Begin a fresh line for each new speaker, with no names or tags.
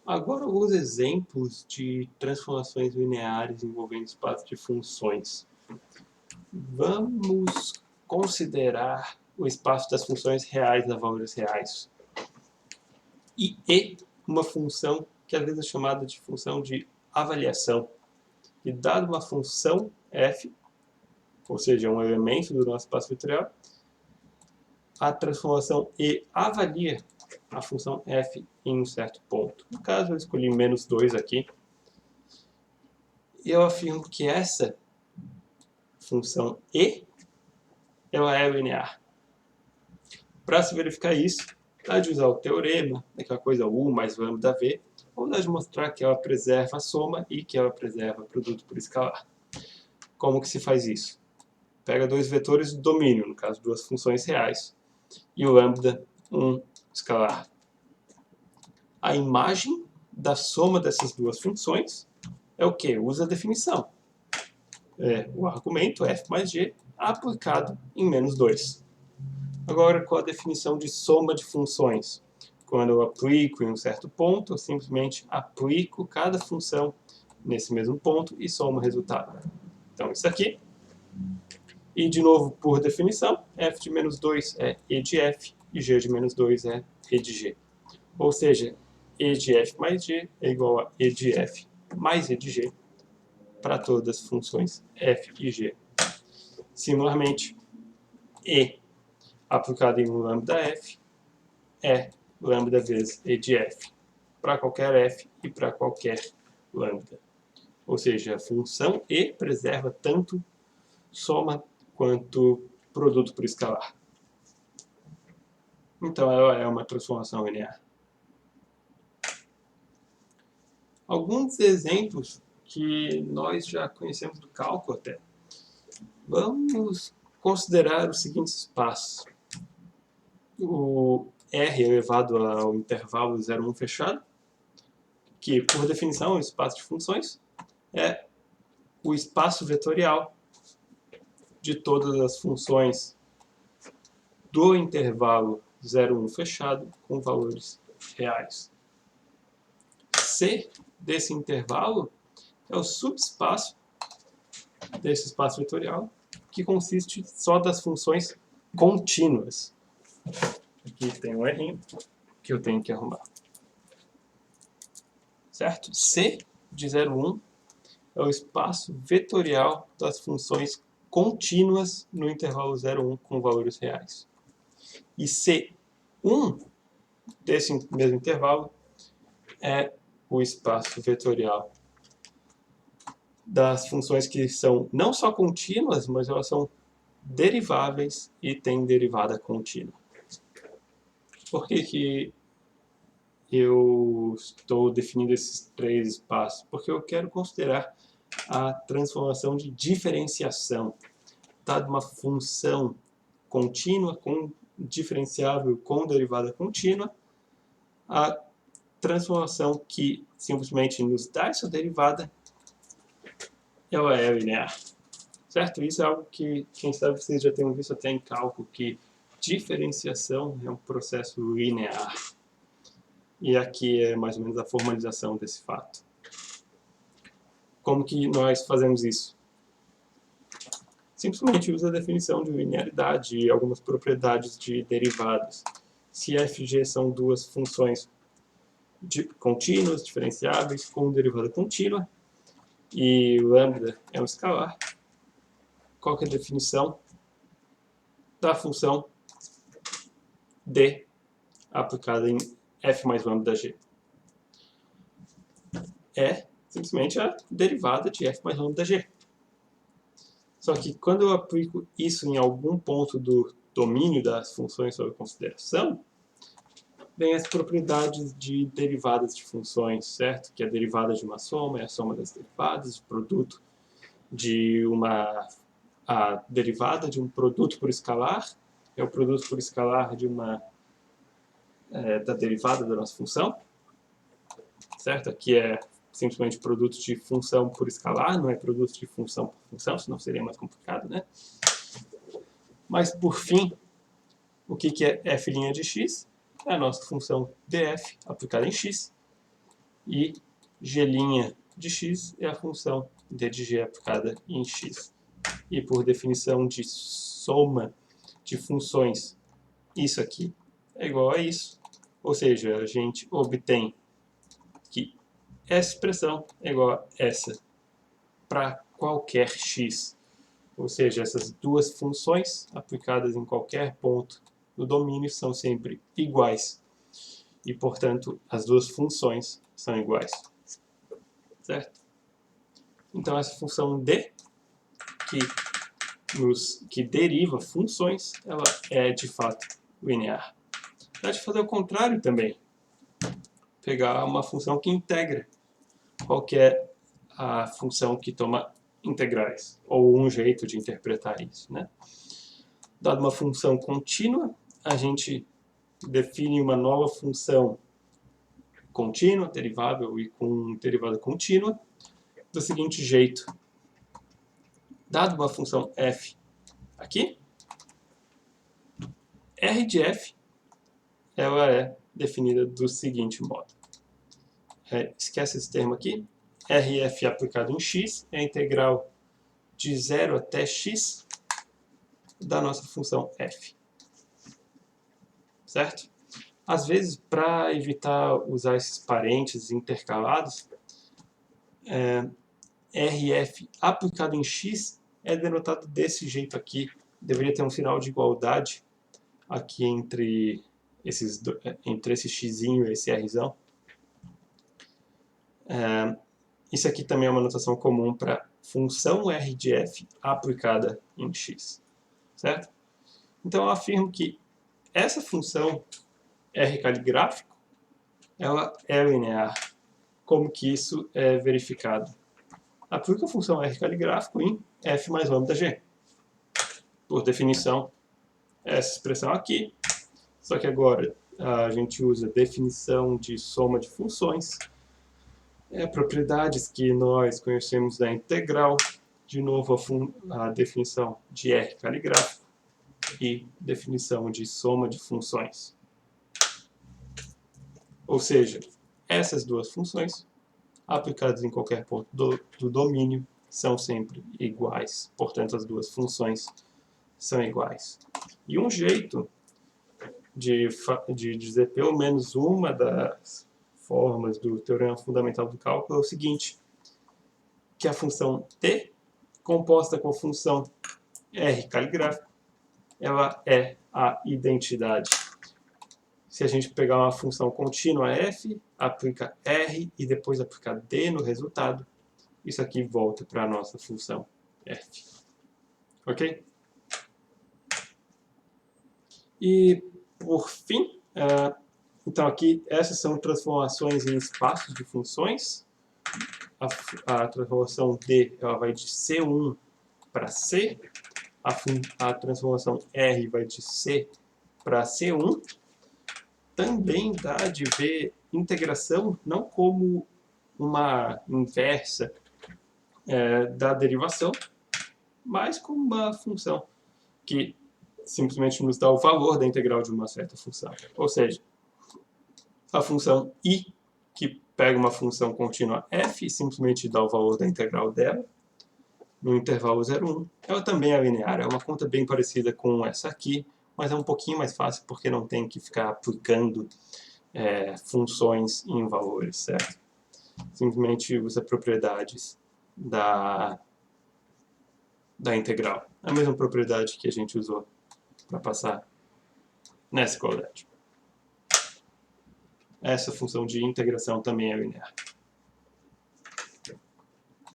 Agora, alguns exemplos de transformações lineares envolvendo espaço de funções. Vamos considerar o espaço das funções reais a valores reais. E uma função que às vezes é chamada de função de avaliação. E dado uma função f, ou seja, um elemento do nosso espaço vetorial, a transformação E avalia a função f em um certo ponto. No caso, eu escolhi menos 2 aqui. E eu afirmo que essa função E ela é linear. Para se verificar isso, dá de usar o teorema, aquela coisa U mais lambda V, ou dá de mostrar que ela preserva a soma e que ela preserva o produto por escalar. Como que se faz isso? Pega dois vetores do domínio, no caso duas funções reais, e o lambda, um escalar. A imagem da soma dessas duas funções é o que? Usa a definição. É o argumento f mais g aplicado em menos 2. Agora, qual a definição de soma de funções? Quando eu aplico em um certo ponto, eu simplesmente aplico cada função nesse mesmo ponto e somo o resultado. Então, isso aqui. E, de novo, por definição, f de menos 2 é e de f e g de menos 2 é e de g. Ou seja, e de f mais g é igual a e de f mais e de g para todas as funções f e g. Similarmente, e aplicado em um lambda f é lambda vezes e de f para qualquer f e para qualquer lambda. Ou seja, a função e preserva tanto soma quanto produto por escalar. Então ela é uma transformação linear. Alguns exemplos que nós já conhecemos do cálculo até. Vamos considerar os seguintes espaços. O R elevado ao intervalo 0,1 fechado, que por definição é um espaço de funções, é o espaço vetorial de todas as funções do intervalo 0,1 fechado com valores reais. C desse intervalo é o subespaço desse espaço vetorial, que consiste só das funções contínuas. Aqui tem um errinho que eu tenho que arrumar. Certo? C de 0,1 é o espaço vetorial das funções contínuas no intervalo 0,1 com valores reais. E C1 desse mesmo intervalo é o espaço vetorial das funções que são não só contínuas, mas elas são deriváveis e têm derivada contínua. Por que eu estou definindo esses três espaços? Porque eu quero considerar a transformação de diferenciação. Dada uma função contínua, com diferenciável com derivada contínua, a transformação que simplesmente nos dá essa derivada, ela é linear. Certo? Isso é algo que, quem sabe, vocês já tenham visto até em cálculo, que diferenciação é um processo linear. E aqui é mais ou menos a formalização desse fato. Como que nós fazemos isso? Simplesmente usa a definição de linearidade e algumas propriedades de derivadas. Se f e g são duas funções contínuas, diferenciáveis, com derivada contínua, e lambda é um escalar, qual que é a definição da função d aplicada em f mais lambda g? É simplesmente a derivada de f mais lambda g. Só que quando eu aplico isso em algum ponto do domínio das funções sob consideração, vem as propriedades de derivadas de funções, certo? Que a derivada de uma soma é a soma das derivadas, o produto de a derivada de um produto por escalar é o produto por escalar de da derivada da nossa função, certo? Aqui é simplesmente produto de função por escalar, não é produto de função por função, senão seria mais complicado, né? Mas, por fim, o que é f' de x? É a nossa função df aplicada em x. E g' de x é a função d de g aplicada em x. E por definição de soma de funções, isso aqui é igual a isso. Ou seja, a gente obtém que essa expressão é igual a essa para qualquer x. Ou seja, essas duas funções aplicadas em qualquer ponto do domínio são sempre iguais. E, portanto, as duas funções são iguais. Certo? Então, essa função d, que deriva funções, ela é, de fato, linear. Dá de fazer o contrário também. Pegar uma função que integra. Qual que é a função que toma integrais? Ou um jeito de interpretar isso, né? Dada uma função contínua, a gente define uma nova função contínua, derivável e com derivada contínua, do seguinte jeito. Dado uma função f aqui, r de f ela é definida do seguinte modo. Esquece esse termo aqui. Rf aplicado em x é a integral de 0 até x da nossa função f. Certo? Às vezes, para evitar usar esses parênteses intercalados, Rf aplicado em x é denotado desse jeito aqui. Deveria ter um sinal de igualdade aqui entre esse xzinho e esse rzão. Isso aqui também é uma notação comum para função r de f aplicada em x. Certo? Então eu afirmo que essa função r caligráfico ela é linear. Como que isso é verificado? Aplica a função r caligráfico em f mais lambda g. Por definição, essa expressão aqui. Só que agora a gente usa definição de soma de funções. Propriedades que nós conhecemos da integral. De novo, a definição de r caligráfico. E definição de soma de funções. Ou seja, essas duas funções, aplicadas em qualquer ponto do domínio, são sempre iguais. Portanto, as duas funções são iguais. E um jeito de dizer pelo menos uma das formas do teorema fundamental do cálculo é o seguinte, que a função t, composta com a função r caligráfico, ela é a identidade. Se a gente pegar uma função contínua f, aplica r e depois aplica d no resultado, isso aqui volta para a nossa função f. Ok? E, por fim, então aqui essas são transformações em espaços de funções. A transformação d ela vai de C1 para C. A transformação R vai de C para C1. Também dá de ver integração não como uma inversa da derivação, mas como uma função que simplesmente nos dá o valor da integral de uma certa função. Ou seja, a função i, que pega uma função contínua f e simplesmente dá o valor da integral dela, no intervalo 0,1, ela também é linear. É uma conta bem parecida com essa aqui, mas é um pouquinho mais fácil porque não tem que ficar aplicando funções em valores, certo? Simplesmente usa propriedades da integral. A mesma propriedade que a gente usou para passar nessa igualdade. Essa função de integração também é linear.